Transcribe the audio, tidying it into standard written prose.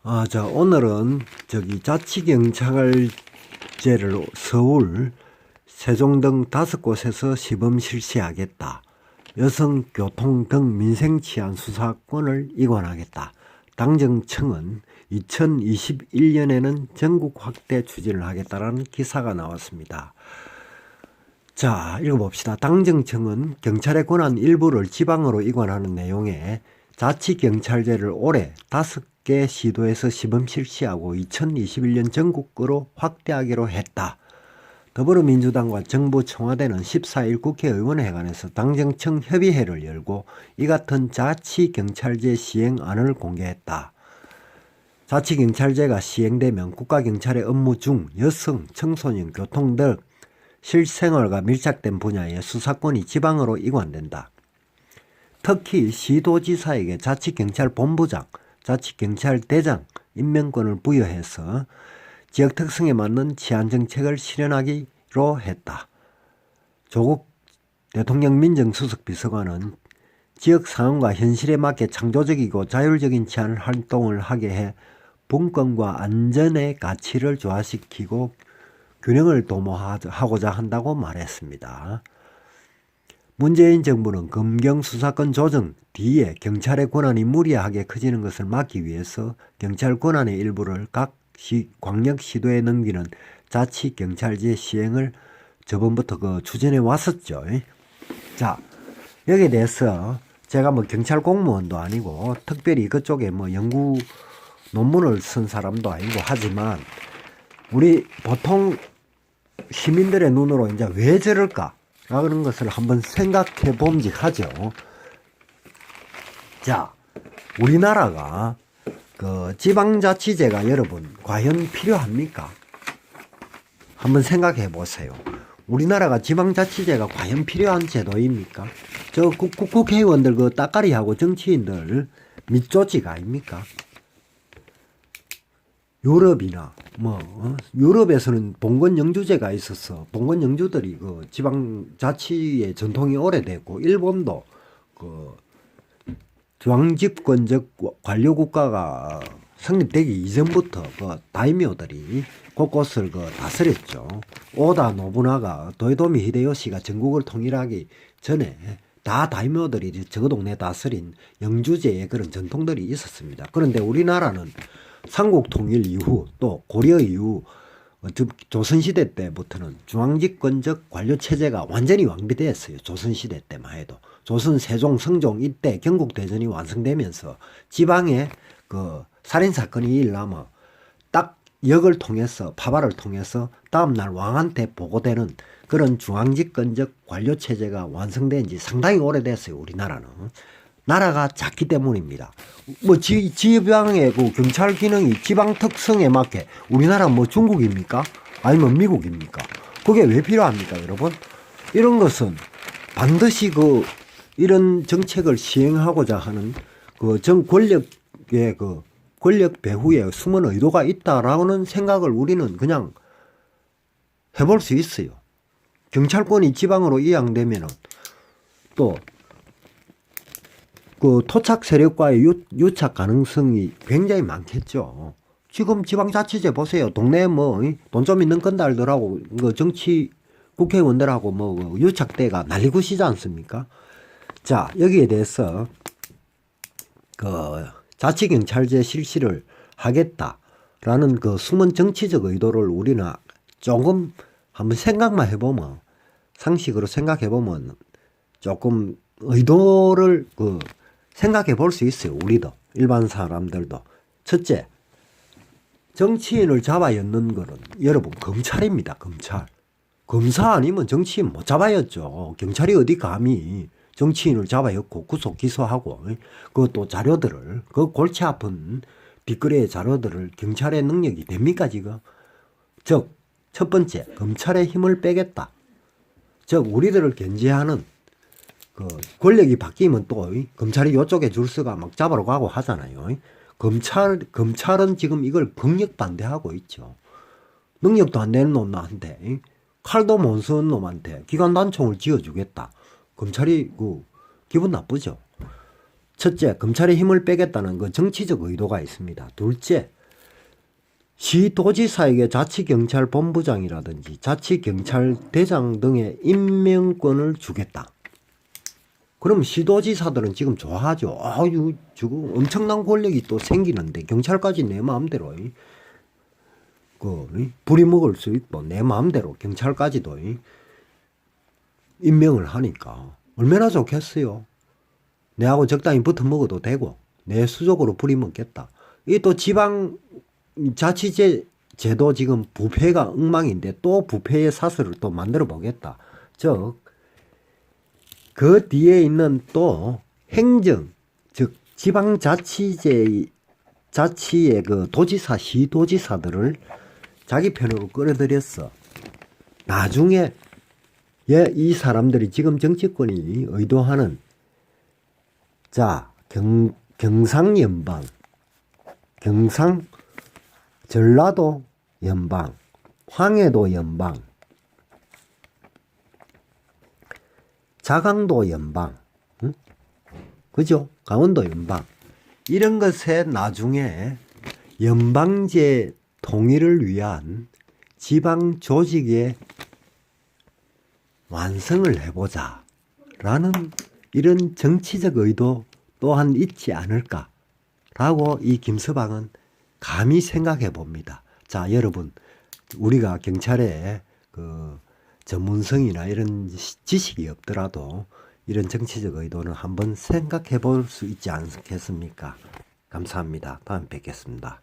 오늘은 자치경찰제를 서울, 세종 등 5곳에서 시범 실시하겠다. 여성, 교통 등 민생치안 수사권을 이관하겠다. 당정청은 2021년에는 전국 확대 추진을 하겠다라는 기사가 나왔습니다. 자, 읽어봅시다. 당정청은 경찰의 권한 일부를 지방으로 이관하는 내용의 자치경찰제를 올해 5개 시도에서 시범 실시하고 2021년 전국으로 확대하기로 했다. 더불어민주당과 정부 청와대는 14일 국회의원회관에서 당정청 협의회를 열고 이 같은 자치경찰제 시행안을 공개했다. 자치경찰제가 시행되면 국가경찰의 업무 중 여성, 청소년, 교통 등 실생활과 밀착된 분야의 수사권이 지방으로 이관된다. 특히 시도지사에게 자치경찰본부장, 자치경찰대장 임명권을 부여해서 지역 특성에 맞는 치안정책을 실현하기로 했다. 조국 대통령 민정수석비서관은 지역 상황과 현실에 맞게 창조적이고 자율적인 치안 활동을 하게 해 분권과 안전의 가치를 조화시키고 균형을 도모하고자 한다고 말했습니다. 문재인 정부는 검경 수사권 조정 뒤에 경찰의 권한이 무리하게 커지는 것을 막기 위해서 경찰 권한의 일부를 각 광역시도에 넘기는 자치경찰제 시행을 저번부터 추진해 왔었죠. 자, 여기에 대해서 제가 경찰 공무원도 아니고 특별히 그쪽에 연구 논문을 쓴 사람도 아니고 하지만 우리 보통 시민들의 눈으로 이제 왜 저럴까? 라는 것을 한번 생각해 봄직하죠. 자, 우리나라가 지방자치제가 여러분 과연 필요합니까? 한번 생각해 보세요. 우리나라가 지방자치제가 과연 필요한 제도입니까? 국회의원들 따까리하고 정치인들 밑조지가 아닙니까? 유럽이나 유럽에서는 봉건영주제가 있어서 봉건영주들이 지방자치의 전통이 오래됐고, 일본도 중앙집권적 관료국가가 성립되기 이전부터 다이묘들이 곳곳을 다스렸죠. 오다 노부나가 도요토미 히데요시가 전국을 통일하기 전에 다 다이묘들이 저 동네 다스린 영주제의 그런 전통들이 있었습니다. 그런데 우리나라는 삼국 통일 이후 또 고려 이후 조선시대 때부터는 중앙집권적 관료체제가 완전히 완비되었어요. 조선시대 때만 해도. 조선, 세종, 성종 이때 경국대전이 완성되면서 지방에 살인사건이 일어나면 딱 역을 통해서, 파발을 통해서 다음날 왕한테 보고되는 그런 중앙집권적 관료체제가 완성된 지 상당히 오래됐어요. 우리나라는. 나라가 작기 때문입니다. 지방의 경찰 기능이 지방 특성에 맞게 우리나라 중국입니까? 아니면 미국입니까? 그게 왜 필요합니까, 여러분? 이런 것은 반드시 이런 정책을 시행하고자 하는 권력의 권력 배후에 숨은 의도가 있다라는 생각을 우리는 그냥 해볼 수 있어요. 경찰권이 지방으로 이양되면은 또 토착 세력과의 유착 가능성이 굉장히 많겠죠. 지금 지방자치제 보세요. 동네에 돈 좀 있는 건달들하고 정치 국회의원들하고 유착대가 난리굿이지 않습니까? 자, 여기에 대해서 자치경찰제 실시를 하겠다라는 숨은 정치적 의도를 우리는 조금 한번 생각만 해보면, 상식으로 생각해보면 조금 의도를 생각해 볼 수 있어요. 우리도, 일반 사람들도. 첫째, 정치인을 잡아 엮는 거는 여러분 검찰입니다. 검찰. 검사 아니면 정치인 못 잡아였죠. 경찰이 어디 감히 정치인을 잡아 엮고 구속 기소하고 그것도 자료들을, 골치 아픈 뒷거래의 자료들을 경찰의 능력이 됩니까 지금? 즉, 첫 번째, 검찰의 힘을 빼겠다. 즉, 우리들을 견제하는 권력이 바뀌면 또 검찰이 요쪽에 줄서가 막 잡으러 가고 하잖아요. 검찰은 지금 이걸 극력 반대하고 있죠. 능력도 안 되는 놈한테, 칼도 못 쓰는 놈한테 기관단총을 쥐어주겠다. 검찰이 기분 나쁘죠. 첫째, 검찰의 힘을 빼겠다는 그 정치적 의도가 있습니다. 둘째, 시도지사에게 자치경찰본부장이라든지 자치경찰대장 등의 임명권을 주겠다. 그럼 시도지사들은 지금 좋아하죠. 아유, 지금 엄청난 권력이 또 생기는데 경찰까지 내 마음대로 부리 먹을 수 있고 내 마음대로 경찰까지도 임명을 하니까 얼마나 좋겠어요. 내하고 적당히 붙어 먹어도 되고 내 수족으로 부리 먹겠다. 이 또 지방 자치제 제도 지금 부패가 엉망인데 또 부패의 사슬을 또 만들어 보겠다. 즉, 그 뒤에 있는 또 행정, 즉 지방자치제 자치의 그 도지사, 시도지사들을 자기 편으로 끌어들였어. 나중에 이 사람들이 지금 정치권이 의도하는 경상연방, 전라도 연방, 황해도 연방, 자강도 연방, 응? 그죠? 강원도 연방. 이런 것에 나중에 연방제 통일을 위한 지방 조직의 완성을 해보자 라는 이런 정치적 의도 또한 있지 않을까라고 이 김서방은 감히 생각해 봅니다. 자, 여러분, 우리가 경찰의 그 전문성이나 이런 지식이 없더라도 이런 정치적 의도는 한번 생각해 볼 수 있지 않겠습니까? 감사합니다. 다음에 뵙겠습니다.